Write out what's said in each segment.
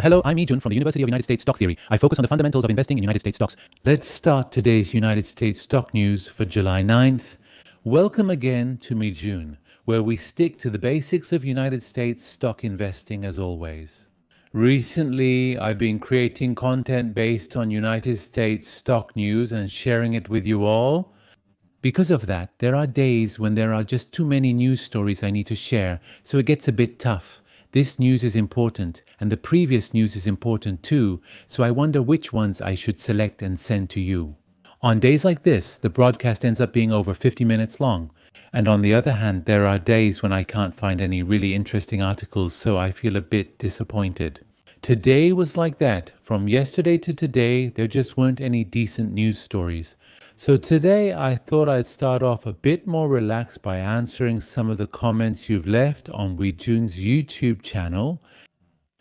Hello, I'm Mijun from the University of United States Stock Theory. I focus on the fundamentals of investing in United States stocks. Let's start today's United States stock news for July 9th. Welcome again to Mijun, where we stick to the basics of United States stock investing as always. Recently, I've been creating content based on United States stock news and sharing it with you all. Because of that, there are days when there are just too many news stories I need to share, so it gets a bit tough. This news is important, and the previous news is important too, so I wonder which ones I should select and send to you. On days like this, the broadcast ends up being over 50 minutes long. And on the other hand, there are days when I can't find any really interesting articles, so I feel a bit disappointed. Today was like that. From yesterday to today, there just weren't any decent news stories. So today I thought I'd start off a bit more relaxed by answering some of the comments you've left on Mijun's YouTube channel.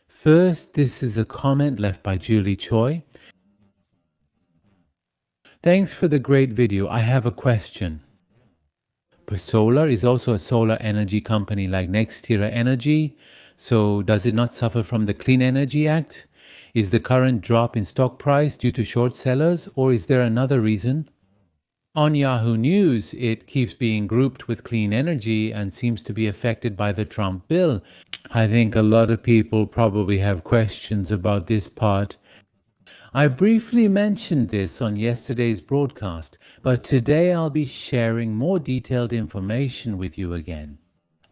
First, this is a comment left by Julie Choi. Thanks for the great video. I have a question. Solar is also a solar energy company like NextEra Energy. So does it not suffer from the Clean Energy Act? Is the current drop in stock price due to short sellers, or is there another reason? On Yahoo News, it keeps being grouped with clean energy and seems to be affected by the Trump bill. I think a lot of people probably have questions about this part. I briefly mentioned this on yesterday's broadcast, but today I'll be sharing more detailed information with you again.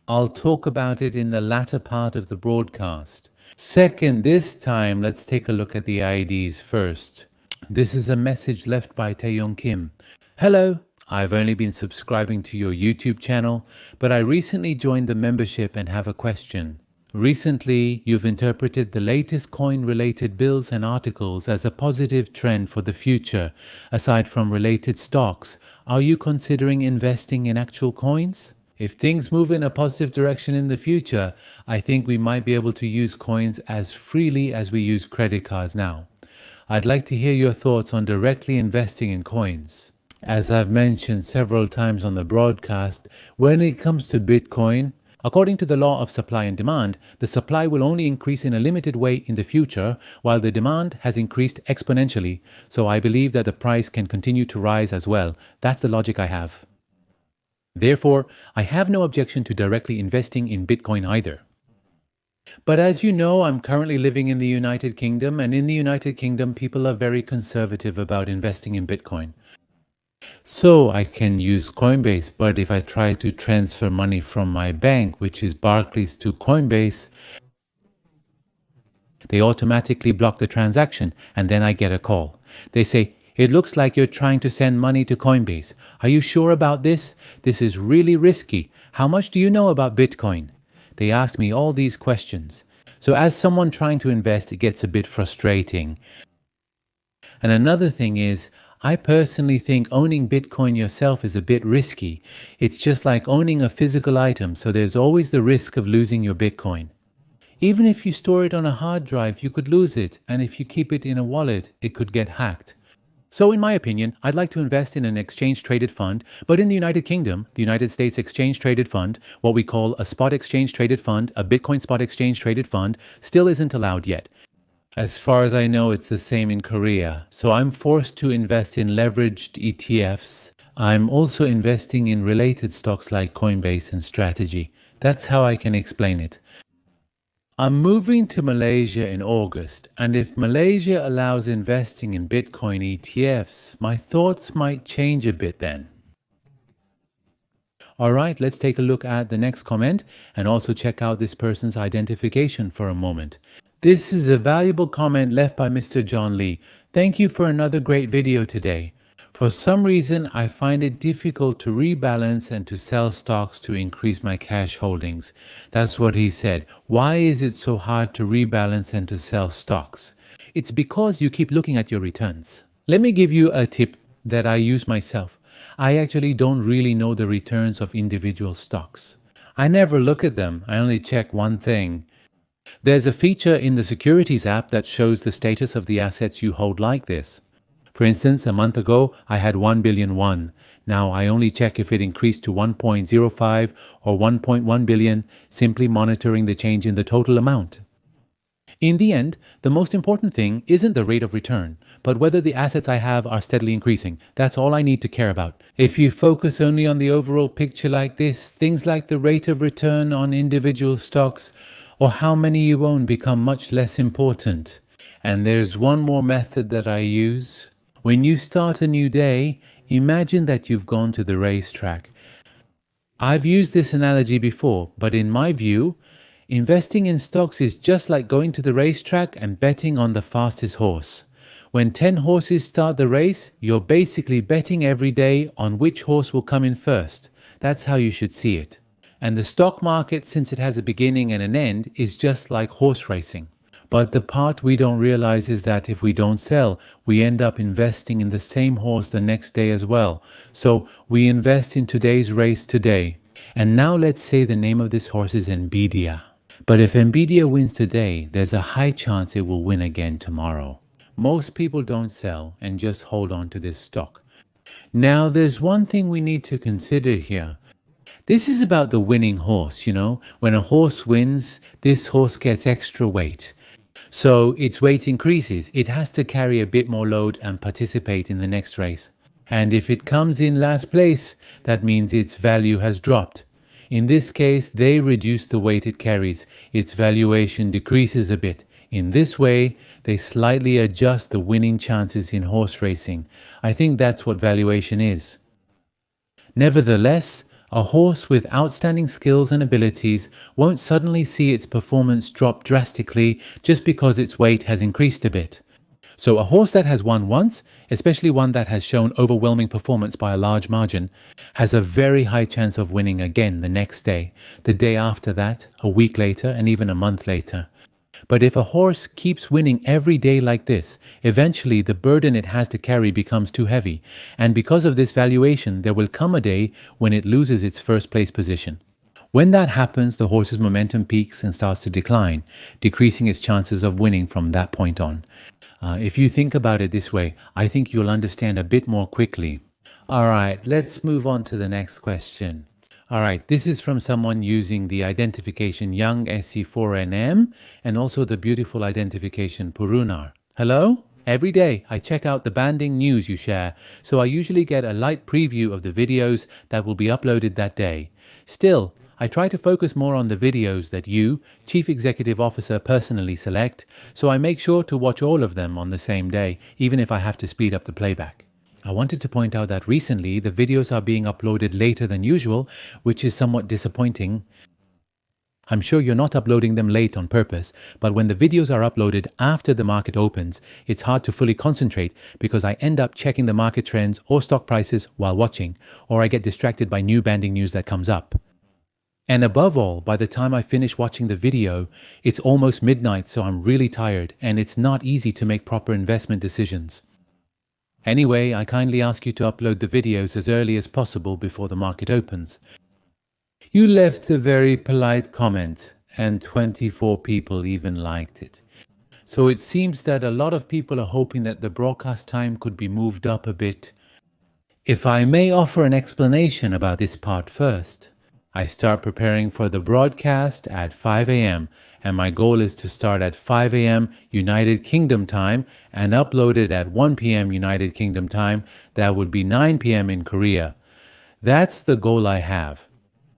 I'll talk about it in the latter part of the broadcast. Second, this time, let's take a look at the IDs first. This is a message left by Taeyong Kim. Hello, I've only been subscribing to your YouTube channel, but I recently joined the membership and have a question. Recently, you've interpreted the latest coin-related bills and articles as a positive trend for the future. Aside from related stocks, are you considering investing in actual coins? If things move in a positive direction in the future, I think we might be able to use coins as freely as we use credit cards now. I'd like to hear your thoughts on directly investing in coins. As I've mentioned several times on the broadcast, when it comes to Bitcoin, according to the law of supply and demand, the supply will only increase in a limited way in the future, while the demand has increased exponentially. So I believe that the price can continue to rise as well. That's the logic I have. Therefore, I have no objection to directly investing in Bitcoin either. But as you know, I'm currently living in the United Kingdom, and in the United Kingdom, people are very conservative about investing in Bitcoin. So I can use Coinbase, but if I try to transfer money from my bank, which is Barclays, to Coinbase, they automatically block the transaction, and then I get a call. They say, "It looks like you're trying to send money to Coinbase. Are you sure about this? This is really risky. How much do you know about Bitcoin?" They ask me all these questions. So as someone trying to invest, it gets a bit frustrating. And another thing is, I personally think owning Bitcoin yourself is a bit risky. It's just like owning a physical item, so there's always the risk of losing your Bitcoin. Even if you store it on a hard drive, you could lose it, and if you keep it in a wallet, it could get hacked. So in my opinion, I'd like to invest in an exchange-traded fund, but in the United Kingdom, the United States Exchange-Traded Fund, what we call a spot exchange-traded fund, a Bitcoin spot exchange-traded fund, still isn't allowed yet. As far as I know, it's the same in Korea. So I'm forced to invest in leveraged ETFs. I'm also investing in related stocks like Coinbase and Strategy. That's how I can explain it. I'm moving to Malaysia in August, and if Malaysia allows investing in Bitcoin ETFs, my thoughts might change a bit then. Alright, let's take a look at the next comment and also check out this person's identification for a moment. This is a valuable comment left by Mr. John Lee. Thank you for another great video today. For some reason, I find it difficult to rebalance and to sell stocks to increase my cash holdings. That's what he said. Why is it so hard to rebalance and to sell stocks? It's because you keep looking at your returns. Let me give you a tip that I use myself. I actually don't really know the returns of individual stocks. I never look at them. I only check one thing. There's a feature in the Securities app that shows the status of the assets you hold like this. For instance, a month ago, I had 1 billion won. Now I only check if it increased to 1.05 or 1.1 billion, simply monitoring the change in the total amount. In the end, the most important thing isn't the rate of return, but whether the assets I have are steadily increasing. That's all I need to care about. If you focus only on the overall picture like this, things like the rate of return on individual stocks or how many you own become much less important. And there's one more method that I use. When you start a new day, imagine that you've gone to the racetrack. I've used this analogy before, but in my view, investing in stocks is just like going to the racetrack and betting on the fastest horse. When 10 horses start the race, you're basically betting every day on which horse will come in first. That's how you should see it. And the stock market, since it has a beginning and an end, is just like horse racing. But the part we don't realize is that if we don't sell, we end up investing in the same horse the next day as well. So we invest in today's race today. And now let's say the name of this horse is Nvidia. But if Nvidia wins today, there's a high chance it will win again tomorrow. Most people don't sell and just hold on to this stock. Now there's one thing we need to consider here. This is about the winning horse, When a horse wins, this horse gets extra weight. So its weight increases. It has to carry a bit more load and participate in the next race. And if it comes in last place, that means its value has dropped. In this case, they reduce the weight it carries. Its valuation decreases a bit. In this way, they slightly adjust the winning chances in horse racing. I think that's what valuation is. Nevertheless, a horse with outstanding skills and abilities won't suddenly see its performance drop drastically just because its weight has increased a bit. So a horse that has won once, especially one that has shown overwhelming performance by a large margin, has a very high chance of winning again the next day, the day after that, a week later, and even a month later. But if a horse keeps winning every day like this, eventually the burden it has to carry becomes too heavy, and because of this valuation, there will come a day when it loses its first place position. When that happens, the horse's momentum peaks and starts to decline, decreasing its chances of winning from that point on. If you think about it this way, I think you'll understand a bit more quickly. All right, let's move on to the next question. All right, this is from someone using the identification Young SC4NM and also the beautiful identification Purunar. Hello? Every day I check out the banding news you share, so I usually get a light preview of the videos that will be uploaded that day. Still, I try to focus more on the videos that you, Chief Executive Officer, personally select, so I make sure to watch all of them on the same day, even if I have to speed up the playback. I wanted to point out that recently the videos are being uploaded later than usual, which is somewhat disappointing. I'm sure you're not uploading them late on purpose, but when the videos are uploaded after the market opens, it's hard to fully concentrate because I end up checking the market trends or stock prices while watching, or I get distracted by new banding news that comes up. And above all, by the time I finish watching the video, it's almost midnight, so I'm really tired, and it's not easy to make proper investment decisions. Anyway, I kindly ask you to upload the videos as early as possible before the market opens. You left a very polite comment, and 24 people even liked it. So it seems that a lot of people are hoping that the broadcast time could be moved up a bit. If I may offer an explanation about this part first. I start preparing for the broadcast at 5 a.m. and my goal is to start at 5 a.m. United Kingdom time and upload it at 1 p.m. United Kingdom time. That would be 9 p.m. in Korea. That's the goal I have.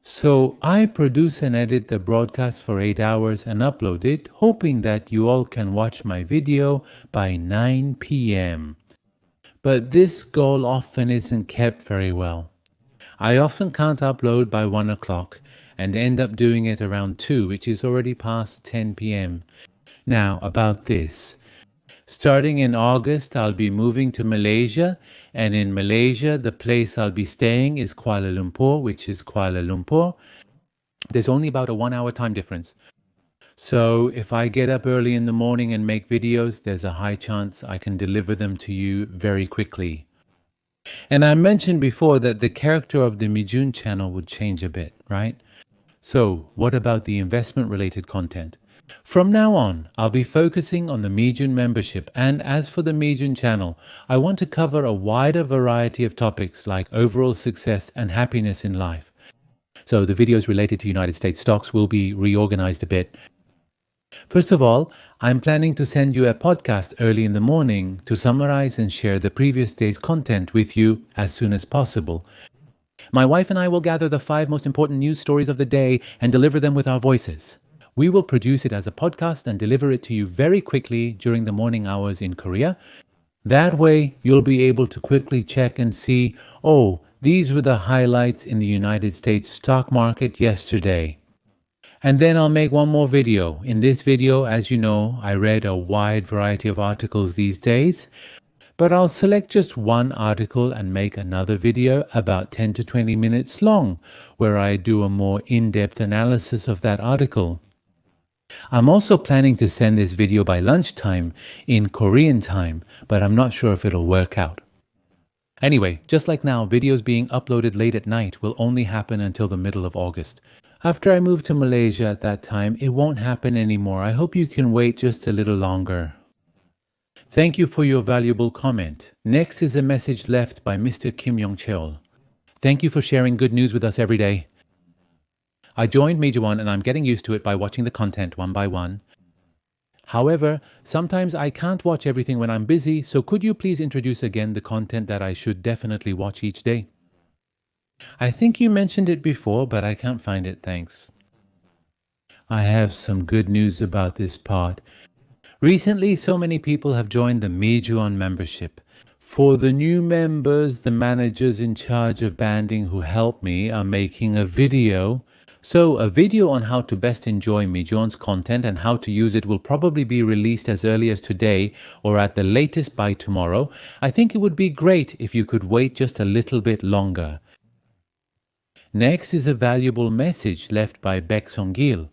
So I produce and edit the broadcast for 8 hours and upload it, hoping that you all can watch my video by 9 p.m. But this goal often isn't kept very well. I often can't upload by 1 o'clock and end up doing it around 2, which is already past 10 p.m. Now, about this. Starting in August, I'll be moving to Malaysia, and in Malaysia, the place I'll be staying is Kuala Lumpur, which is Kuala Lumpur. There's only about a 1 hour time difference. So if I get up early in the morning and make videos, there's a high chance I can deliver them to you very quickly. And I mentioned before that the character of the Mijun channel would change a bit, right? So what about the investment related content? From now on, I'll be focusing on the Mijun membership, and as for the Mijun channel, I want to cover a wider variety of topics like overall success and happiness in life. So the videos related to United States stocks will be reorganized a bit. First of all, I'm planning to send you a podcast early in the morning to summarize and share the previous day's content with you as soon as possible. My wife and I will gather the 5 most important news stories of the day and deliver them with our voices. We will produce it as a podcast and deliver it to you very quickly during the morning hours in Korea. That way, you'll be able to quickly check and see, oh, these were the highlights in the United States stock market yesterday. And then I'll make one more video. In this video, as you know, I read a wide variety of articles these days, but I'll select just one article and make another video about 10 to 20 minutes long, where I do a more in-depth analysis of that article. I'm also planning to send this video by lunchtime in Korean time, but I'm not sure if it'll work out. Anyway, just like now, videos being uploaded late at night will only happen until the middle of August. After I move to Malaysia at that time, it won't happen anymore. I hope you can wait just a little longer. Thank you for your valuable comment. Next is a message left by Mr. Kim Yong-cheol. Thank you for sharing good news with us every day. I joined Mijun and I'm getting used to it by watching the content one by one. However, sometimes I can't watch everything when I'm busy, so could you please introduce again the content that I should definitely watch each day? I think you mentioned it before, but I can't find it, thanks. I have some good news about this part. Recently, so many people have joined the Mijun membership. For the new members, the managers in charge of banding who help me are making a video. So a video on how to best enjoy Mijun's content and how to use it will probably be released as early as today or at the latest by tomorrow. I think it would be great if you could wait just a little bit longer. Next is a valuable message left by Baek Song-gil.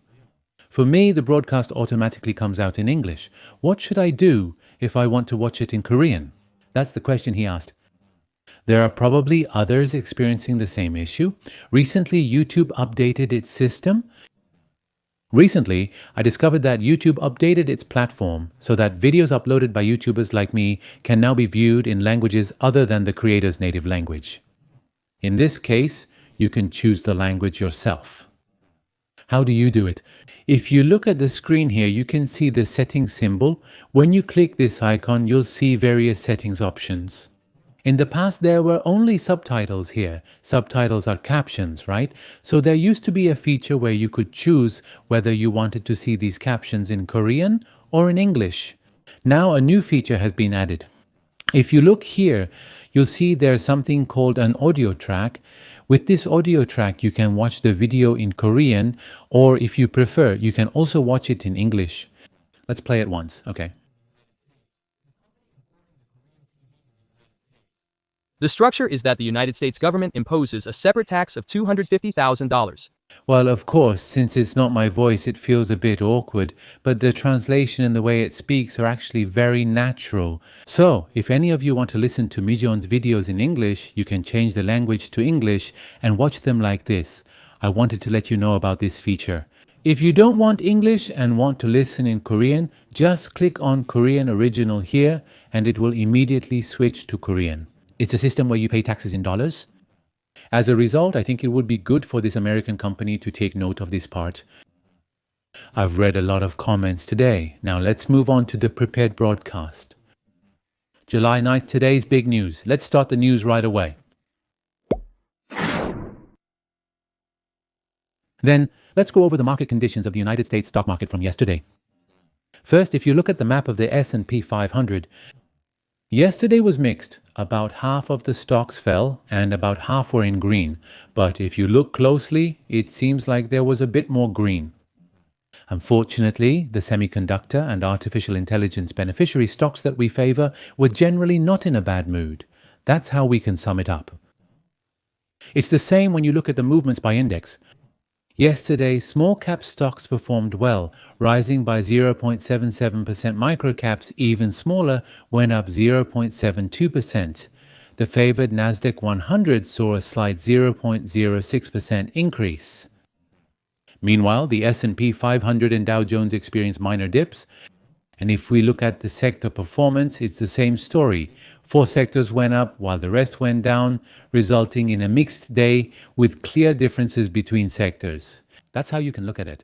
For me, the broadcast automatically comes out in English. What should I do if I want to watch it in Korean? That's the question he asked. There are probably others experiencing the same issue. Recently, YouTube updated its system. Recently, I discovered that YouTube updated its platform so that videos uploaded by YouTubers like me can now be viewed in languages other than the creator's native language. In this case, you can choose the language yourself. How do you do it? If you look at the screen here, you can see the settings symbol. When you click this icon, you'll see various settings options. In the past, there were only subtitles here. Subtitles are captions, right? So there used to be a feature where you could choose whether you wanted to see these captions in Korean or in English. Now a new feature has been added. If you look here, you'll see there's something called an audio track. With this audio track, you can watch the video in Korean, or if you prefer, you can also watch it in English. Let's play it once, okay? The structure is that the United States government imposes a separate tax of $250,000. Well, of course, since it's not my voice, it feels a bit awkward, but the translation and the way it speaks are actually very natural. So, if any of you want to listen to Mijun's videos in English, you can change the language to English and watch them like this. I wanted to let you know about this feature. If you don't want English and want to listen in Korean, just click on Korean Original here and it will immediately switch to Korean. It's a system where you pay taxes in dollars. As a result, I think it would be good for this American company to take note of this part. I've read a lot of comments today. Now let's move on to the prepared broadcast. July 9th, today's big news. Let's start the news right away. Then, let's go over the market conditions of the United States stock market from yesterday. First, if you look at the map of the S&P 500, yesterday was mixed. About half of the stocks fell and about half were in green. But if you look closely, it seems like there was a bit more green. Unfortunately, the semiconductor and artificial intelligence beneficiary stocks that we favor were generally not in a bad mood. That's how we can sum it up. It's the same when you look at the movements by index. Yesterday, small cap stocks performed well, rising by 0.77%. Microcaps, even smaller, went up 0.72%. The favored Nasdaq 100 saw a slight 0.06% increase. Meanwhile, the S&P 500 and Dow Jones experienced minor dips. And if we look at the sector performance, it's the same story. 4 sectors went up while the rest went down, resulting in a mixed day with clear differences between sectors. That's how you can look at it.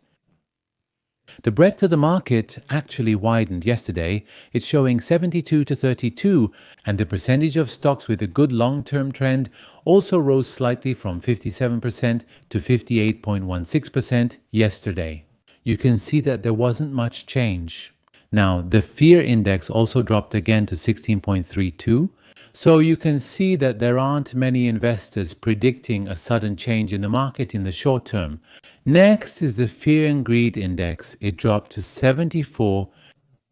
The breadth of the market actually widened yesterday. It's showing 72 to 32, and the percentage of stocks with a good long-term trend also rose slightly from 57% to 58.16% yesterday. You can see that there wasn't much change. Now, the fear index also dropped again to 16.32. So you can see that there aren't many investors predicting a sudden change in the market in the short term. Next is the fear and greed index. It dropped to 74.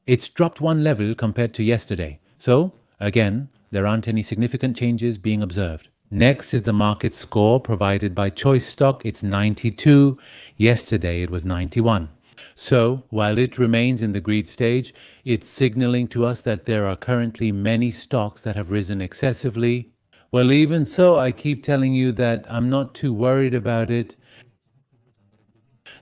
It's dropped one level compared to yesterday. So, again, there aren't any significant changes being observed. Next is the market score provided by Choice Stock. It's 92. Yesterday it was 91. So, while it remains in the greed stage, it's signaling to us that there are currently many stocks that have risen excessively. Well, even so, I keep telling you that I'm not too worried about it.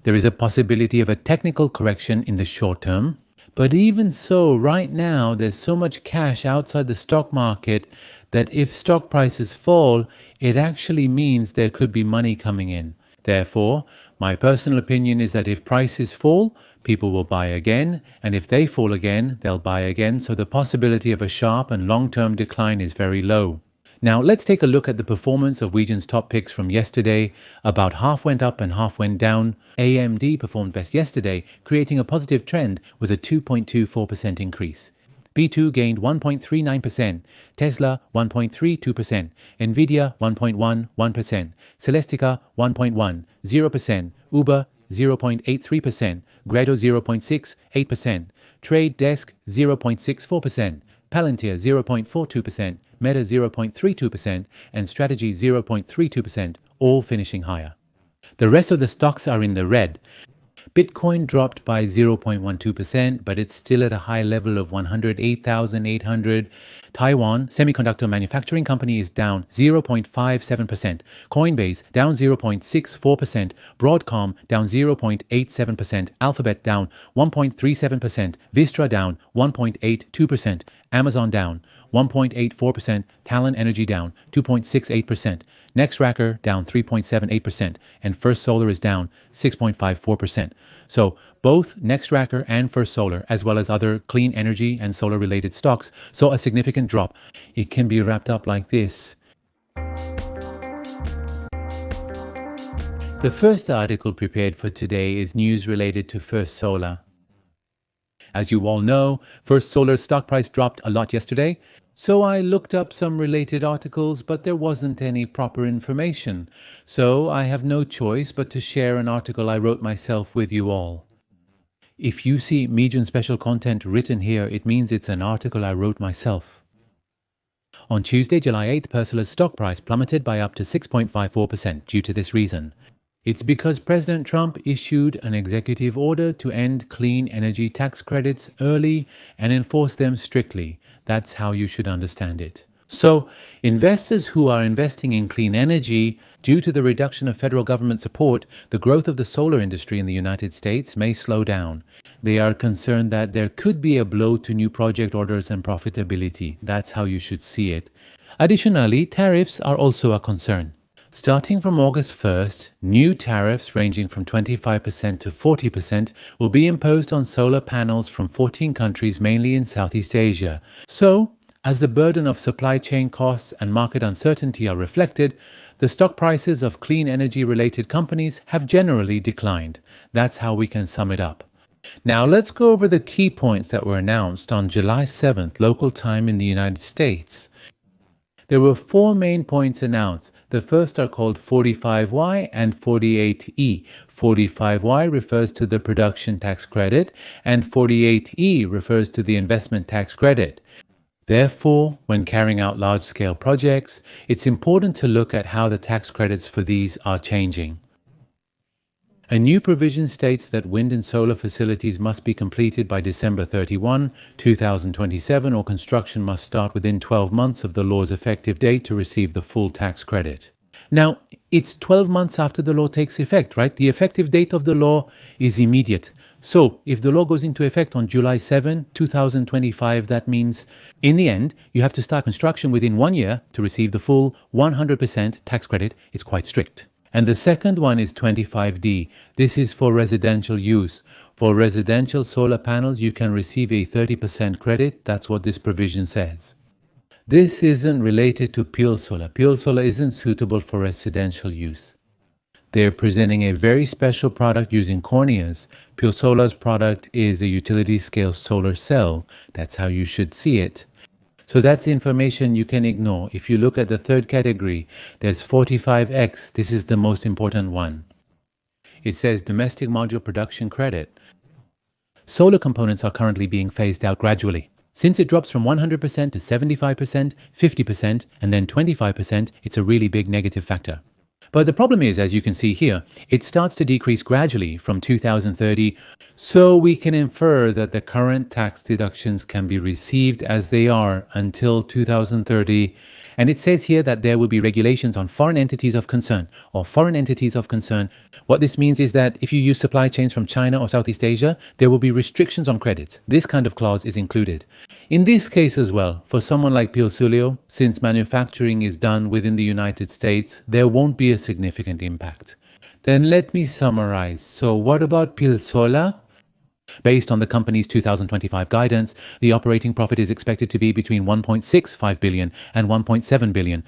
There is a possibility of a technical correction in the short term. But even so, right now, there's so much cash outside the stock market that if stock prices fall, it actually means there could be money coming in. Therefore, my personal opinion is that if prices fall, people will buy again, and if they fall again, they'll buy again, so the possibility of a sharp and long-term decline is very low. Now, let's take a look at the performance of Mijun's top picks from yesterday. About half went up and half went down. AMD performed best yesterday, creating a positive trend with a 2.24% increase. B2 gained 1.39%, Tesla 1.32%, Nvidia 1.11%, Celestica 1.10%, 0%, Uber 0.83%, Grado 0.68%, Trade Desk 0.64%, Palantir 0.42%, Meta 0.32%, and Strategy 0.32%, all finishing higher. The rest of the stocks are in the red. Bitcoin dropped by 0.12%, but it's still at a high level of 108,800. Taiwan Semiconductor Manufacturing Company is down 0.57%. Coinbase down 0.64%. Broadcom down 0.87%. Alphabet down 1.37%. Vistra down 1.82%. Amazon down 1.84%. Talon Energy down 2.68%. Nextracker down 3.78%, and First Solar is down 6.54%. So both Nextracker and First Solar, as well as other clean energy and solar related stocks, saw a significant drop. It can be wrapped up like this. The first article prepared for today is news related to First Solar. As you all know, First Solar's stock price dropped a lot yesterday. So I looked up some related articles, but there wasn't any proper information. So I have no choice but to share an article I wrote myself with you all. If you see Mijun special content written here, it means it's an article I wrote myself. On Tuesday, July 8th, Persola's stock price plummeted by up to 6.54% due to this reason. It's because President Trump issued an executive order to end clean energy tax credits early and enforce them strictly. That's how you should understand it. So, investors who are investing in clean energy, due to the reduction of federal government support, the growth of the solar industry in the United States may slow down. They are concerned that there could be a blow to new project orders and profitability. That's how you should see it. Additionally, tariffs are also a concern. Starting from August 1st, new tariffs ranging from 25% to 40% will be imposed on solar panels from 14 countries, mainly in Southeast Asia. So, as the burden of supply chain costs and market uncertainty are reflected, the stock prices of clean energy-related companies have generally declined. That's how we can sum it up. Now, let's go over the key points that were announced on July 7th, local time in the United States. There were 4 main points announced. The first are called 45Y and 48E. 45Y refers to the production tax credit, and 48E refers to the investment tax credit. Therefore, when carrying out large-scale projects, it's important to look at how the tax credits for these are changing. A new provision states that wind and solar facilities must be completed by December 31, 2027, or construction must start within 12 months of the law's effective date to receive the full tax credit. Now, it's 12 months after the law takes effect, right? The effective date of the law is immediate. So, if the law goes into effect on July 7, 2025, that means, in the end, you have to start construction within 1 year to receive the full 100% tax credit. It's quite strict. And the second one is 25D. This is for residential use. For residential solar panels, you can receive a 30% credit. That's what this provision says. This isn't related to Pure Solar. Pure Solar isn't suitable for residential use. They're presenting a very special product using corneas. Pure Solar's product is a utility scale solar cell. That's how you should see it. So that's information you can ignore. If you look at the third category, there's 45X. This is the most important one. It says domestic module production credit. Solar components are currently being phased out gradually. Since it drops from 100% to 75%, 50%, and then 25%, it's a really big negative factor. But the problem is, as you can see here, it starts to decrease gradually from 2030, so we can infer that the current tax deductions can be received as they are until 2030. And it says here that there will be regulations on foreign entities of concern or foreign entities of concern. What this means is that if you use supply chains from China or Southeast Asia, there will be restrictions on credits. This kind of clause is included. In this case as well, for someone like Pure Solar, since manufacturing is done within the United States, there won't be a significant impact. Then let me summarize. So what about Pure Solar? Based on the company's 2025 guidance, the operating profit is expected to be between 1.65 billion and 1.7 billion.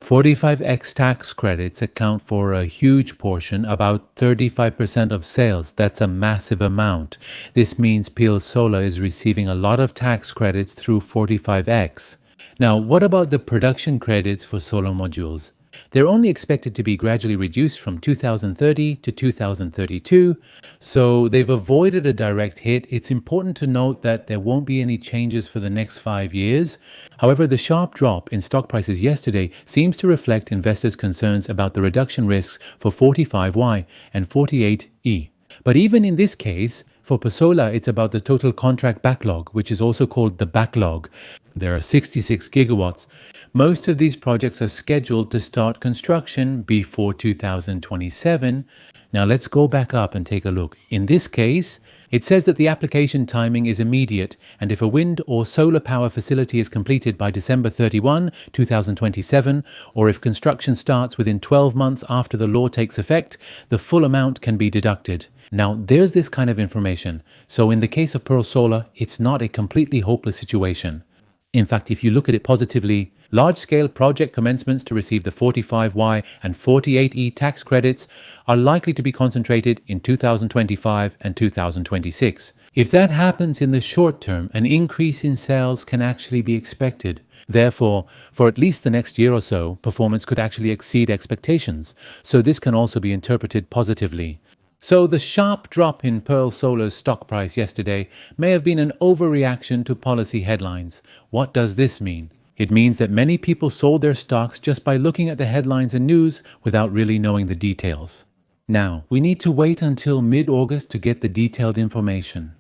45X tax credits account for a huge portion, about 35% of sales. That's a massive amount. This means Pure Solar is receiving a lot of tax credits through 45X. Now, what about the production credits for solar modules? They're only expected to be gradually reduced from 2030 to 2032, so they've avoided a direct hit. It's important to note that there won't be any changes for the next 5 years. However, the sharp drop in stock prices yesterday seems to reflect investors' concerns about the reduction risks for 45Y and 48E. But even in this case, for Pasola, it's about the total contract backlog, which is also called the backlog. There are 66 gigawatts. Most of these projects are scheduled to start construction before 2027. Now let's go back up and take a look. In this case, it says that the application timing is immediate, and if a wind or solar power facility is completed by December 31, 2027, or if construction starts within 12 months after the law takes effect, the full amount can be deducted. Now, there's this kind of information. So in the case of Pearl Solar, it's not a completely hopeless situation. In fact, if you look at it positively, large-scale project commencements to receive the 45Y and 48E tax credits are likely to be concentrated in 2025 and 2026. If that happens in the short term, an increase in sales can actually be expected. Therefore, for at least the next year or so, performance could actually exceed expectations. So this can also be interpreted positively. So the sharp drop in Pearl Solar's stock price yesterday may have been an overreaction to policy headlines. What does this mean? It means that many people sold their stocks just by looking at the headlines and news without really knowing the details. Now, we need to wait until mid-August to get the detailed information.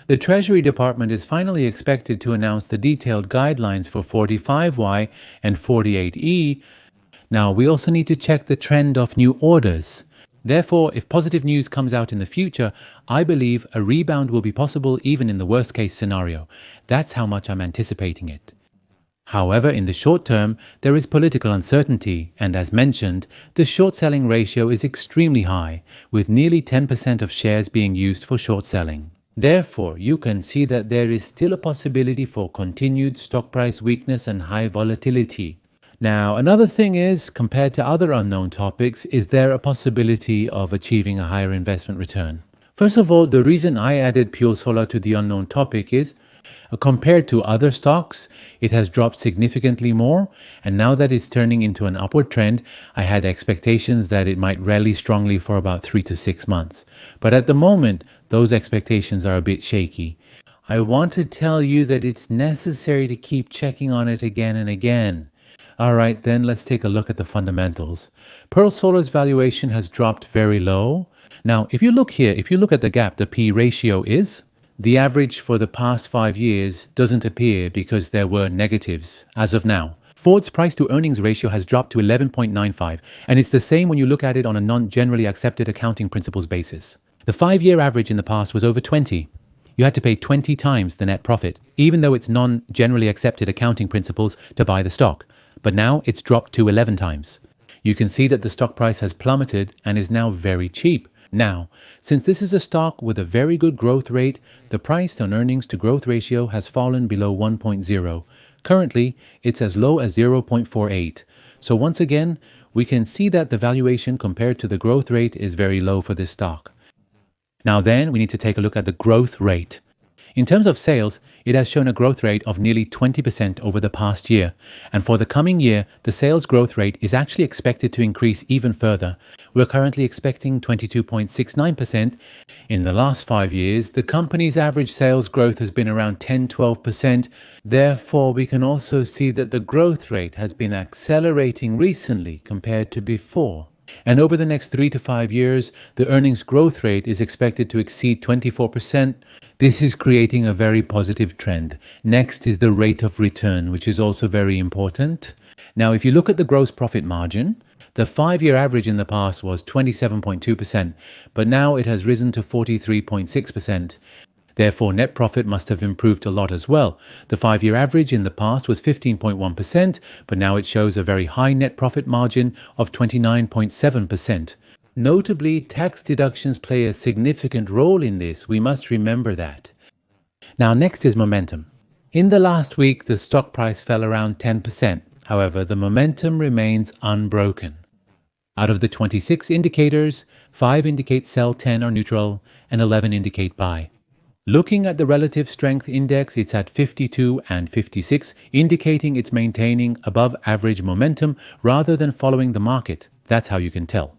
The Treasury Department is finally expected to announce the detailed guidelines for 45Y and 48E. Now, we also need to check the trend of new orders. Therefore, if positive news comes out in the future, I believe a rebound will be possible even in the worst case scenario. That's how much I'm anticipating it. However, in the short term, there is political uncertainty, and as mentioned, the short selling ratio is extremely high, with nearly 10% of shares being used for short selling. Therefore, you can see that there is still a possibility for continued stock price weakness and high volatility. Now, another thing is, compared to other unknown topics, is there a possibility of achieving a higher investment return? First of all, the reason I added Pure Solar to the unknown topic is, compared to other stocks, it has dropped significantly more, and now that it's turning into an upward trend, I had expectations that it might rally strongly for about 3 to 6 months. But at the moment, those expectations are a bit shaky. I want to tell you that it's necessary to keep checking on it again and again. Alright, then let's take a look at the fundamentals. Pearl Solar's valuation has dropped very low. Now, if you look here, if you look at the gap the P ratio is, the average for the past 5 years doesn't appear because there were negatives as of now. Ford's price to earnings ratio has dropped to 11.95, and it's the same when you look at it on a non-generally accepted accounting principles basis. The 5-year average in the past was over 20. You had to pay 20 times the net profit, even though it's non-generally accepted accounting principles to buy the stock. But now it's dropped to 11 times. You can see that the stock price has plummeted and is now very cheap. Now, since this is a stock with a very good growth rate, the price on earnings to growth ratio has fallen below 1.0. Currently, it's as low as 0.48. So once again, we can see that the valuation compared to the growth rate is very low for this stock. Now then, we need to take a look at the growth rate. In terms of sales, it has shown a growth rate of nearly 20% over the past year. And for the coming year, the sales growth rate is actually expected to increase even further. We're currently expecting 22.69%. In the last 5 years, the company's average sales growth has been around 10-12%. Therefore, we can also see that the growth rate has been accelerating recently compared to before. And over the next 3 to 5 years, the earnings growth rate is expected to exceed 24%. This is creating a very positive trend. Next is the rate of return, which is also very important. Now, if you look at the gross profit margin, the 5-year average in the past was 27.2%, but now it has risen to 43.6%. Therefore, net profit must have improved a lot as well. The 5-year average in the past was 15.1%, but now it shows a very high net profit margin of 29.7%. Notably, tax deductions play a significant role in this. We must remember that. Now, next is momentum. In the last week, the stock price fell around 10%. However, the momentum remains unbroken. Out of the 26 indicators, 5 indicate sell, 10 are neutral, and 11 indicate buy. Looking at the relative strength index, it's at 52 and 56, indicating it's maintaining above average momentum rather than following the market. That's how you can tell.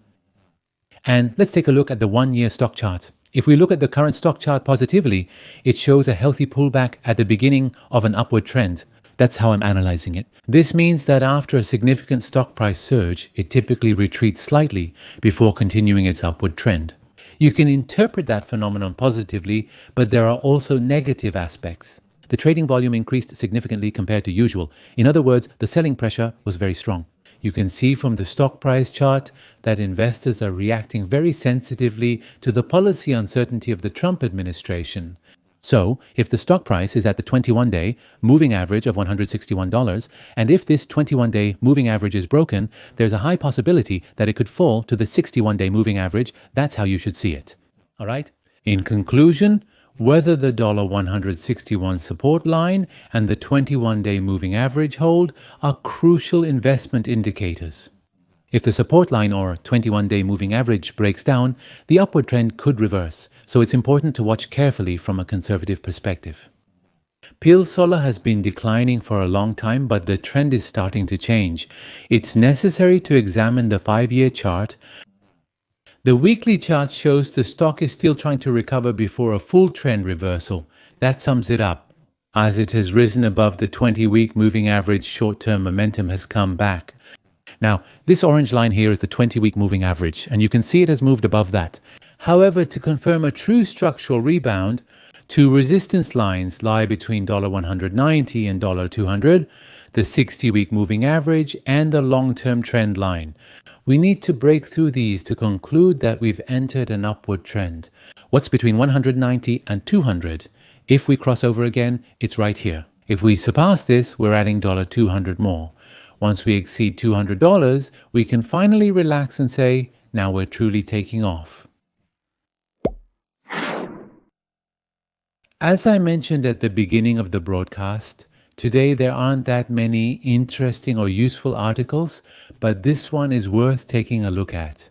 And let's take a look at the 1-year stock chart. If we look at the current stock chart positively, it shows a healthy pullback at the beginning of an upward trend. That's how I'm analyzing it. This means that after a significant stock price surge, it typically retreats slightly before continuing its upward trend. You can interpret that phenomenon positively, but there are also negative aspects. The trading volume increased significantly compared to usual. In other words, the selling pressure was very strong. You can see from the stock price chart that investors are reacting very sensitively to the policy uncertainty of the Trump administration. So, if the stock price is at the 21-day moving average of $161, and if this 21-day moving average is broken, there's a high possibility that it could fall to the 61-day moving average. That's how you should see it. All right? In conclusion, whether the $161 support line and the 21-day moving average hold are crucial investment indicators. If the support line or 21-day moving average breaks down, the upward trend could reverse. So it's important to watch carefully from a conservative perspective. Peel Solar has been declining for a long time, but the trend is starting to change. It's necessary to examine the 5-year chart. The weekly chart shows the stock is still trying to recover before a full trend reversal. That sums it up. As it has risen above the 20-week moving average, short-term momentum has come back. Now, this orange line here is the 20-week moving average, and you can see it has moved above that. However, to confirm a true structural rebound, 2 resistance lines lie between $190 and $200, the 60-week moving average and the long-term trend line. We need to break through these to conclude that we've entered an upward trend. What's between 190 and 200? If we cross over again, it's right here. If we surpass this, we're adding $200 more. Once we exceed $200, we can finally relax and say, now we're truly taking off. As I mentioned at the beginning of the broadcast, today there aren't that many interesting or useful articles, but this one is worth taking a look at.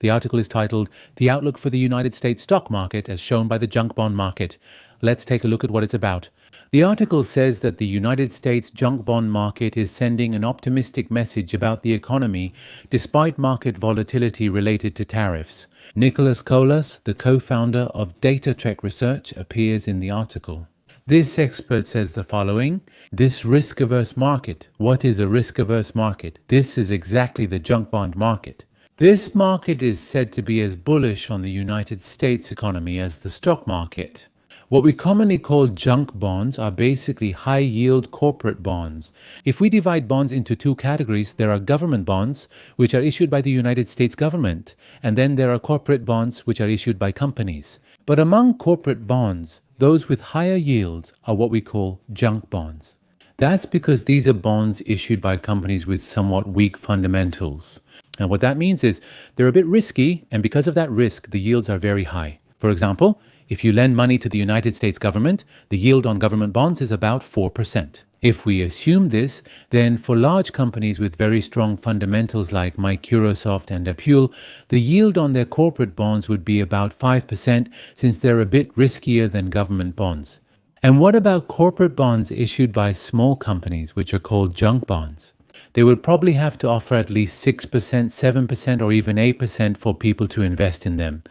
The article is titled, "The Outlook for the United States Stock Market as Shown by the Junk Bond Market." Let's take a look at what it's about. The article says that the United States junk bond market is sending an optimistic message about the economy despite market volatility related to tariffs. Nicholas Colas, the co-founder of Data Trek Research, appears in the article. This expert says the following: this risk-averse market. What is a risk-averse market? This is exactly the junk bond market. This market is said to be as bullish on the United States economy as the stock market. What we commonly call junk bonds are basically high-yield corporate bonds. If we divide bonds into 2 categories, there are government bonds, which are issued by the United States government, and then there are corporate bonds, which are issued by companies. But among corporate bonds, those with higher yields are what we call junk bonds. That's because these are bonds issued by companies with somewhat weak fundamentals. And what that means is they're a bit risky, and because of that risk, the yields are very high. For example, if you lend money to the United States government, the yield on government bonds is about 4%. If we assume this, then for large companies with very strong fundamentals like Microsoft and Apple, the yield on their corporate bonds would be about 5% since they're a bit riskier than government bonds. And what about corporate bonds issued by small companies, which are called junk bonds? They would probably have to offer at least 6%, 7%, or even 8% for people to invest in them.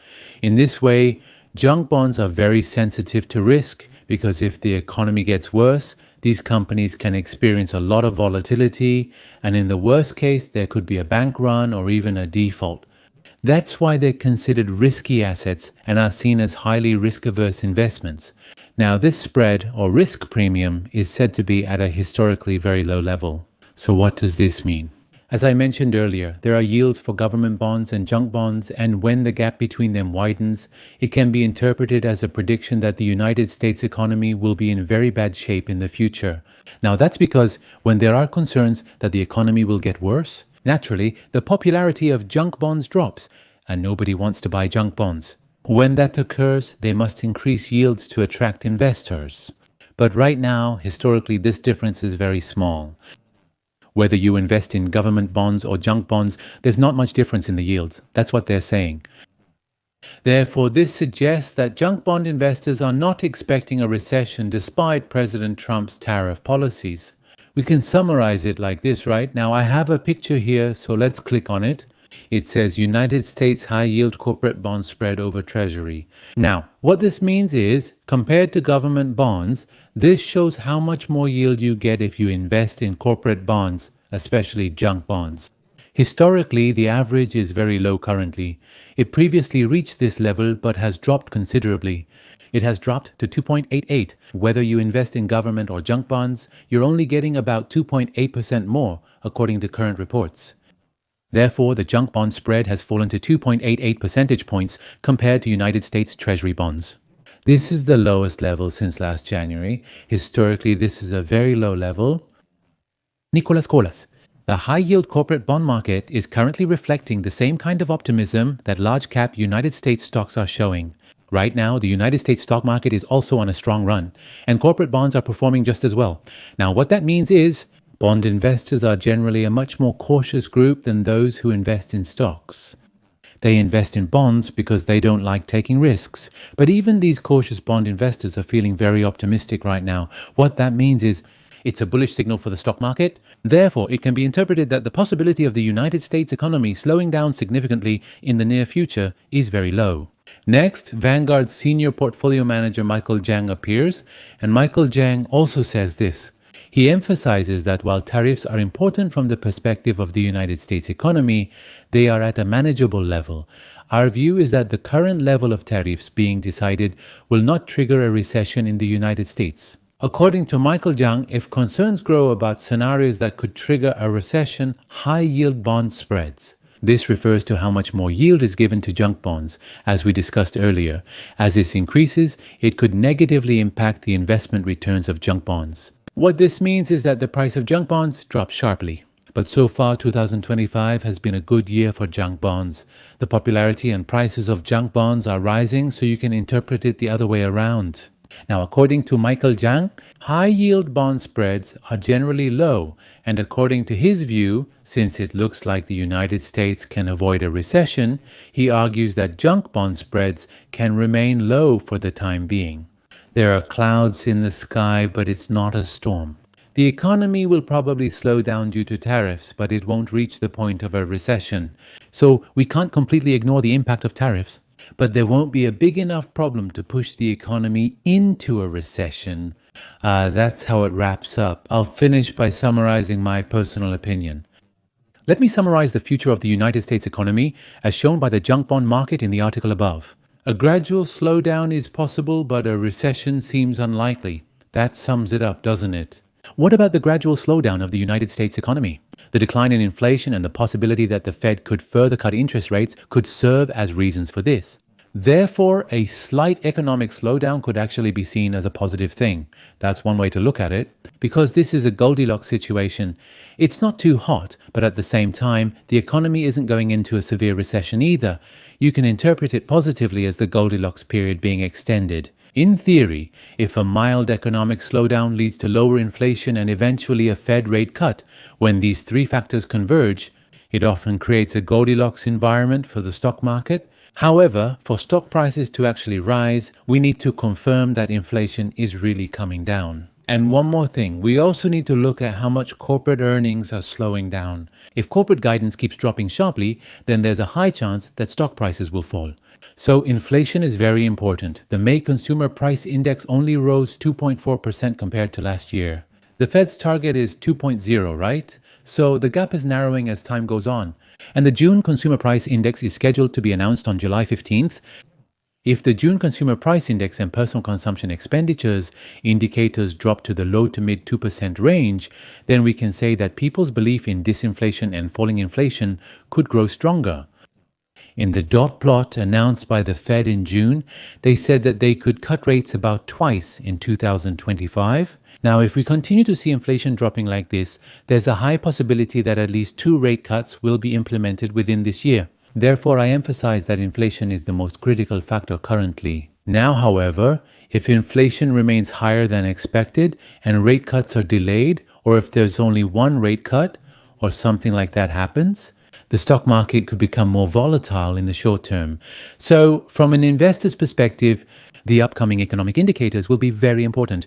In this way, junk bonds are very sensitive to risk because if the economy gets worse, these companies can experience a lot of volatility, and in the worst case, there could be a bank run or even a default. That's why they're considered risky assets and are seen as highly risk-averse investments. Now, this spread or risk premium is said to be at a historically very low level. So what does this mean? As I mentioned earlier, there are yields for government bonds and junk bonds, and when the gap between them widens, it can be interpreted as a prediction that the United States economy will be in very bad shape in the future. Now, that's because when there are concerns that the economy will get worse, naturally, the popularity of junk bonds drops, and nobody wants to buy junk bonds. When that occurs, they must increase yields to attract investors. But right now, historically, this difference is very small. Whether you invest in government bonds or junk bonds, there's not much difference in the yields. That's what they're saying. Therefore, this suggests that junk bond investors are not expecting a recession despite President Trump's tariff policies. We can summarize it like this, right? Now, I have a picture here, so let's click on it. It says United States high yield corporate bond spread over Treasury. Now, what this means is, compared to government bonds, this shows how much more yield you get if you invest in corporate bonds, especially junk bonds. Historically, the average is very low currently. It previously reached this level but has dropped considerably. It has dropped to 2.88. Whether you invest in government or junk bonds, you're only getting about 2.8% more, according to current reports. Therefore, the junk bond spread has fallen to 2.88 percentage points compared to United States Treasury bonds. This is the lowest level since last January. Historically, this is a very low level. Nicolas Colas. The high-yield corporate bond market is currently reflecting the same kind of optimism that large-cap United States stocks are showing. Right now, the United States stock market is also on a strong run, and corporate bonds are performing just as well. Now, what that means is bond investors are generally a much more cautious group than those who invest in stocks. They invest in bonds because they don't like taking risks. But even these cautious bond investors are feeling very optimistic right now. What that means is it's a bullish signal for the stock market. Therefore, it can be interpreted that the possibility of the United States economy slowing down significantly in the near future is very low. Next, Vanguard's senior portfolio manager Michael Zhang appears, and Michael Zhang also says this. He emphasizes that while tariffs are important from the perspective of the United States economy, they are at a manageable level. Our view is that the current level of tariffs being decided will not trigger a recession in the United States. According to Michael Zhang, if concerns grow about scenarios that could trigger a recession, high-yield bond spreads. This refers to how much more yield is given to junk bonds, as we discussed earlier. As this increases, it could negatively impact the investment returns of junk bonds. What this means is that the price of junk bonds drops sharply. But so far, 2025 has been a good year for junk bonds. The popularity and prices of junk bonds are rising, so you can interpret it the other way around. Now, according to Michael Zhang, high-yield bond spreads are generally low, and according to his view, since it looks like the United States can avoid a recession, he argues that junk bond spreads can remain low for the time being. There are clouds in the sky, but it's not a storm. The economy will probably slow down due to tariffs, but it won't reach the point of a recession. So we can't completely ignore the impact of tariffs. But there won't be a big enough problem to push the economy into a recession. That's how it wraps up. I'll finish by summarizing my personal opinion. Let me summarize the future of the United States economy as shown by the junk bond market in the article above. A gradual slowdown is possible, but a recession seems unlikely. That sums it up, doesn't it? What about the gradual slowdown of the United States economy? The decline in inflation and the possibility that the Fed could further cut interest rates could serve as reasons for this. Therefore, a slight economic slowdown could actually be seen as a positive thing. That's one way to look at it. Because this is a Goldilocks situation, it's not too hot, but at the same time, the economy isn't going into a severe recession either. You can interpret it positively as the Goldilocks period being extended. In theory, if a mild economic slowdown leads to lower inflation and eventually a Fed rate cut, when these three factors converge, it often creates a Goldilocks environment for the stock market. However, for stock prices to actually rise, we need to confirm that inflation is really coming down. And one more thing, we also need to look at how much corporate earnings are slowing down. If corporate guidance keeps dropping sharply, then there's a high chance that stock prices will fall. So inflation is very important. The May Consumer Price Index only rose 2.4% compared to last year. The Fed's target is 2.0, right? So the gap is narrowing as time goes on. And the June Consumer Price Index is scheduled to be announced on July 15th. If the June Consumer Price Index and personal consumption expenditures indicators drop to the low to mid 2% range, then we can say that people's belief in disinflation and falling inflation could grow stronger. In the dot plot announced by the Fed in June, they said that they could cut rates about twice in 2025. Now, if we continue to see inflation dropping like this, there's a high possibility that at least 2 rate cuts will be implemented within this year. Therefore, I emphasize that inflation is the most critical factor currently. Now, however, if inflation remains higher than expected and rate cuts are delayed, or if there's only one rate cut or something like that happens, the stock market could become more volatile in the short term. So, from an investor's perspective, the upcoming economic indicators will be very important.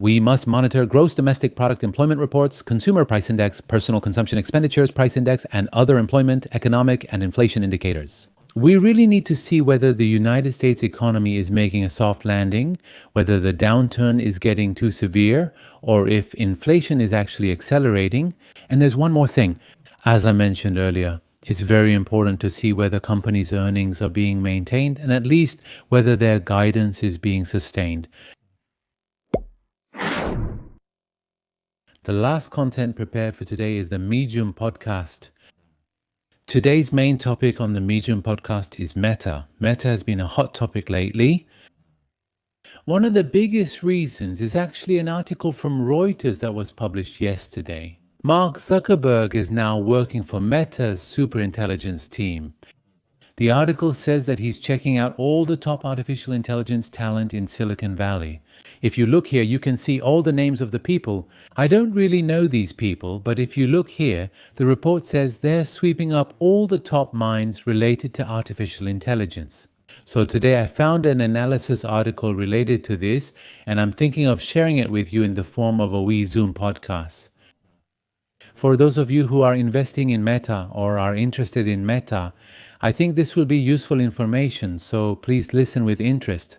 We must monitor gross domestic product employment reports, consumer price index, personal consumption expenditures price index, and other employment, economic, and inflation indicators. We really need to see whether the United States economy is making a soft landing, whether the downturn is getting too severe, or if inflation is actually accelerating. And there's one more thing. As I mentioned earlier, it's very important to see whether companies' earnings are being maintained and at least whether their guidance is being sustained. The last content prepared for today is the Mijun podcast. Today's main topic on the Mijun podcast is Meta. Meta has been a hot topic lately. One of the biggest reasons is actually an article from Reuters that was published yesterday. Mark Zuckerberg is now working for Meta's superintelligence team. The article says that he's checking out all the top artificial intelligence talent in Silicon Valley. If you look here, you can see all the names of the people. I don't really know these people, but if you look here, the report says they're sweeping up all the top minds related to artificial intelligence. So today I found an analysis article related to this, and I'm thinking of sharing it with you in the form of a wee Zoom podcast. For those of you who are investing in Meta or are interested in Meta, I think this will be useful information, so please listen with interest.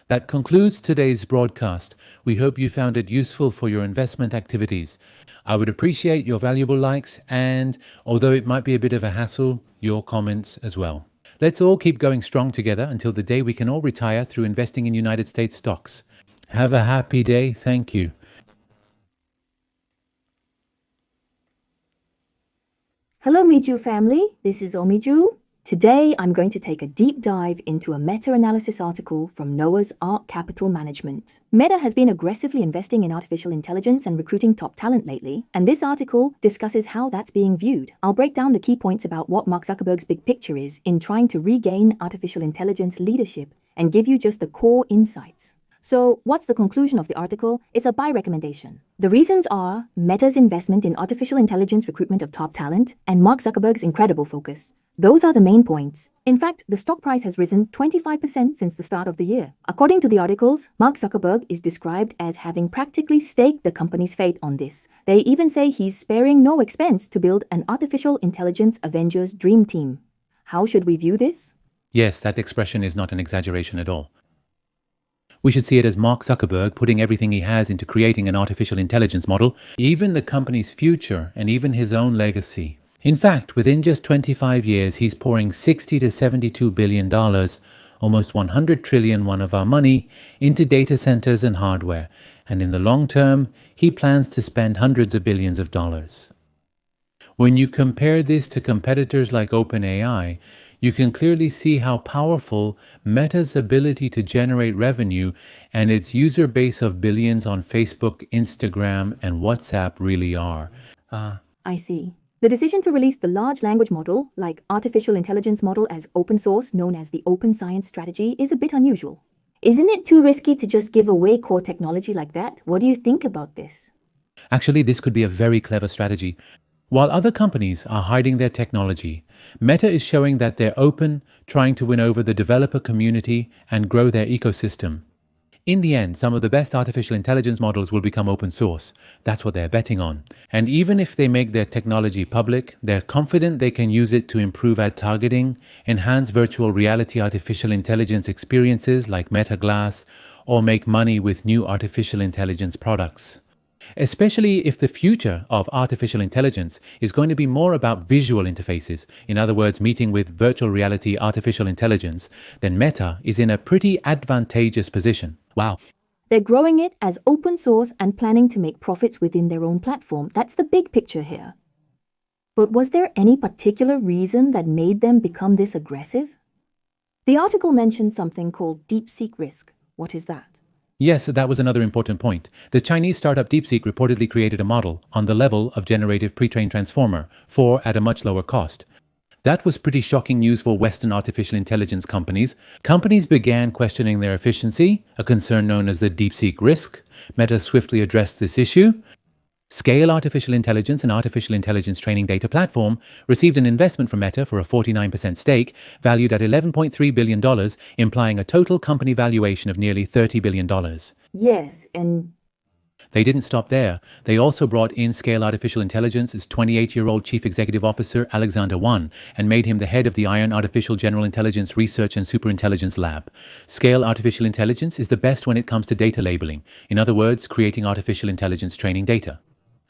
That concludes today's broadcast. We hope you found it useful for your investment activities. I would appreciate your valuable likes and, although it might be a bit of a hassle, your comments as well. Let's all keep going strong together until the day we can all retire through investing in United States stocks. Have a happy day. Thank you. Hello Mijun family, this is Mijun. Today I'm going to take a deep dive into a meta-analysis article from Noah's Ark Capital Management. Meta has been aggressively investing in artificial intelligence and recruiting top talent lately, and this article discusses how that's being viewed. I'll break down the key points about what Mark Zuckerberg's big picture is in trying to regain artificial intelligence leadership and give you just the core insights. So, what's the conclusion of the article? It's a buy recommendation. The reasons are Meta's investment in artificial intelligence recruitment of top talent and Mark Zuckerberg's incredible focus. Those are the main points. In fact, the stock price has risen 25% since the start of the year. According to the articles, Mark Zuckerberg is described as having practically staked the company's fate on this. They even say he's sparing no expense to build an artificial intelligence Avengers dream team. How should we view this? Yes, that expression is not an exaggeration at all. We should see it as Mark Zuckerberg putting everything he has into creating an artificial intelligence model, even the company's future and even his own legacy. In fact, within just 25 years, he's pouring $60 to $72 billion, almost 100 trillion won of our money, into data centers and hardware. And in the long term, he plans to spend hundreds of billions of dollars. When you compare this to competitors like OpenAI, you can clearly see how powerful Meta's ability to generate revenue and its user base of billions on Facebook, Instagram, and WhatsApp really are. I see. The decision to release the large language model, like artificial intelligence model as open source, known as the open science strategy, is a bit unusual. Isn't it too risky to just give away core technology like that? What do you think about this? Actually, this could be a very clever strategy. While other companies are hiding their technology, Meta is showing that they're open, trying to win over the developer community and grow their ecosystem. In the end, some of the best artificial intelligence models will become open source. That's what they're betting on. And even if they make their technology public, they're confident they can use it to improve ad targeting, enhance virtual reality artificial intelligence experiences like Meta Glass, or make money with new artificial intelligence products. Especially if the future of artificial intelligence is going to be more about visual interfaces, in other words, meeting with virtual reality artificial intelligence, then Meta is in a pretty advantageous position. Wow. They're growing it as open source and planning to make profits within their own platform. That's the big picture here. But was there any particular reason that made them become this aggressive? The article mentioned something called DeepSeek risk. What is that? Yes, that was another important point. The Chinese startup DeepSeek reportedly created a model on the level of generative pre-trained transformer at a much lower cost. That was pretty shocking news for Western artificial intelligence companies. Companies began questioning their efficiency, a concern known as the DeepSeek risk. Meta swiftly addressed this issue. Scale Artificial Intelligence, an artificial intelligence training data platform, received an investment from Meta for a 49% stake, valued at $11.3 billion, implying a total company valuation of nearly $30 billion. Yes, and They didn't stop there. They also brought in Scale Artificial Intelligence's 28-year-old Chief Executive Officer, Alexander Wan, and made him the head of the Iron Artificial General Intelligence Research and Superintelligence Lab. Scale Artificial Intelligence is the best when it comes to data labeling. In other words, creating artificial intelligence training data.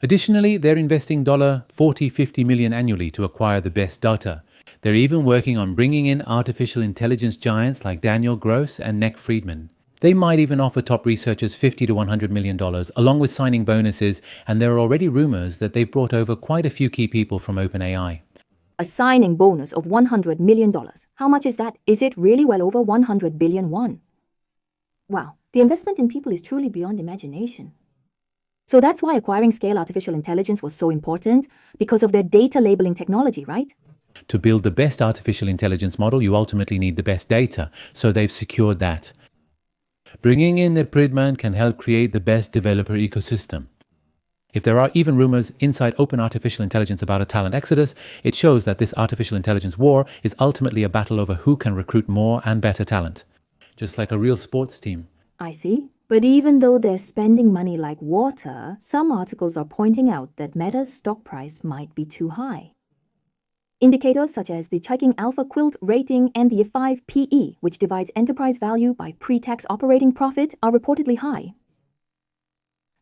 Additionally, they're investing $40-50 million annually to acquire the best data. They're even working on bringing in artificial intelligence giants like Daniel Gross and Nick Friedman. They might even offer top researchers $50 to $100 million, along with signing bonuses, and there are already rumors that they've brought over quite a few key people from OpenAI. a signing bonus of $100 million. How much is that? Is it really well over 100 billion won? Wow, the investment in people is truly beyond imagination. So that's why acquiring Scale Artificial Intelligence was so important, because of their data labeling technology, right? To build the best artificial intelligence model, you ultimately need the best data, so they've secured that. Bringing in the Friedman can help create the best developer ecosystem. If there are even rumors inside open artificial intelligence about a talent exodus, it shows that this artificial intelligence war is ultimately a battle over who can recruit more and better talent. Just like a real sports team. I see. But even though they're spending money like water, some articles are pointing out that Meta's stock price might be too high. Indicators such as the Chaiking Alpha Quilt rating and the 5 PE, which divides enterprise value by pre-tax operating profit, are reportedly high.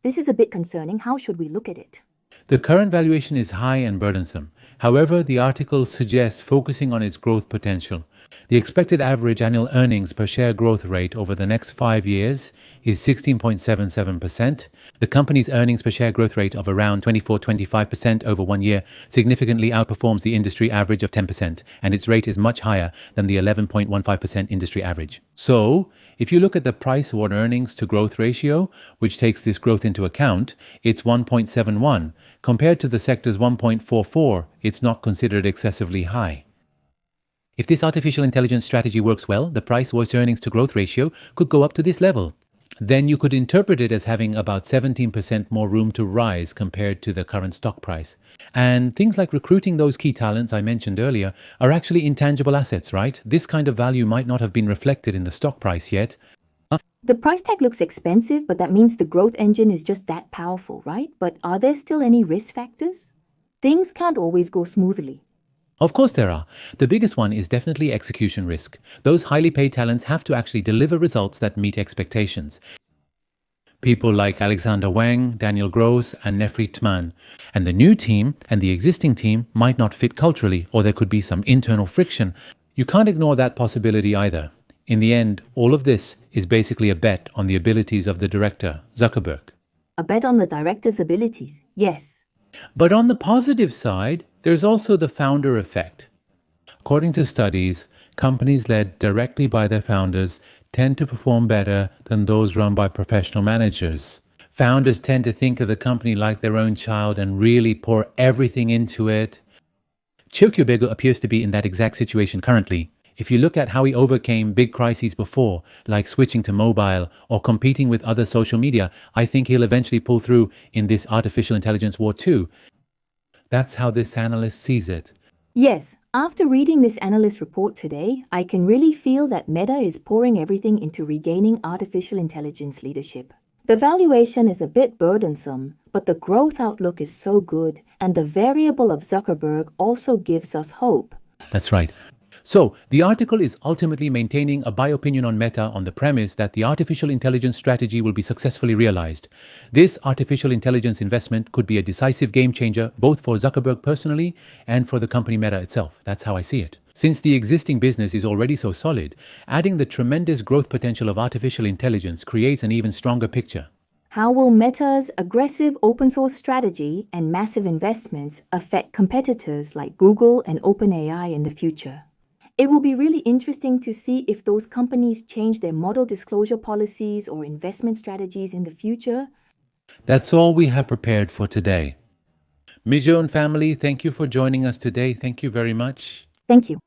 This is a bit concerning. How should we look at it? The current valuation is high and burdensome. However, the article suggests focusing on its growth potential. The expected average annual earnings per share growth rate over the next 5 years is 16.77%. The company's earnings per share growth rate of around 24-25% over 1 year significantly outperforms the industry average of 10%, and its rate is much higher than the 11.15% industry average. So, if you look at the price-to earnings to growth ratio, which takes this growth into account, it's 1.71. Compared to the sector's 1.44, it's not considered excessively high. If this artificial intelligence strategy works well, the price-to earnings to growth ratio could go up to this level. Then you could interpret it as having about 17% more room to rise compared to the current stock price. And things like recruiting those key talents I mentioned earlier are actually intangible assets, right? This kind of value might not have been reflected in the stock price yet. The price tag looks expensive, but that means the growth engine is just that powerful, right? But are there still any risk factors? Things can't always go smoothly. Of course there are. The biggest one is definitely execution risk. Those highly paid talents have to actually deliver results that meet expectations. People like Alexander Wang, Daniel Gross, and Nefri Tman. And the new team and the existing team might not fit culturally, or there could be some internal friction. You can't ignore that possibility either. In the end, all of this is basically a bet on the abilities of the director, Zuckerberg. A bet on the director's abilities, yes. But on the positive side, there's also the founder effect. According to studies, companies led directly by their founders tend to perform better than those run by professional managers. Founders tend to think of the company like their own child and really pour everything into it. Chokyo appears to be in that exact situation currently. If you look at how he overcame big crises before, like switching to mobile or competing with other social media, I think he'll eventually pull through in this artificial intelligence war too. That's how this analyst sees it. Yes, after reading this analyst report today, I can really feel that Meta is pouring everything into regaining artificial intelligence leadership. The valuation is a bit burdensome, but the growth outlook is so good, and the variable of Zuckerberg also gives us hope. That's right. So, the article is ultimately maintaining a opinion on Meta on the premise that the artificial intelligence strategy will be successfully realized. This artificial intelligence investment could be a decisive game changer both for Zuckerberg personally and for the company Meta itself. That's how I see it. Since the existing business is already so solid, adding the tremendous growth potential of artificial intelligence creates an even stronger picture. How will Meta's aggressive open source strategy and massive investments affect competitors like Google and OpenAI in the future? It will be really interesting to see if those companies change their model disclosure policies or investment strategies in the future. That's all we have prepared for today. Mijun family, thank you for joining us today. Thank you very much. Thank you.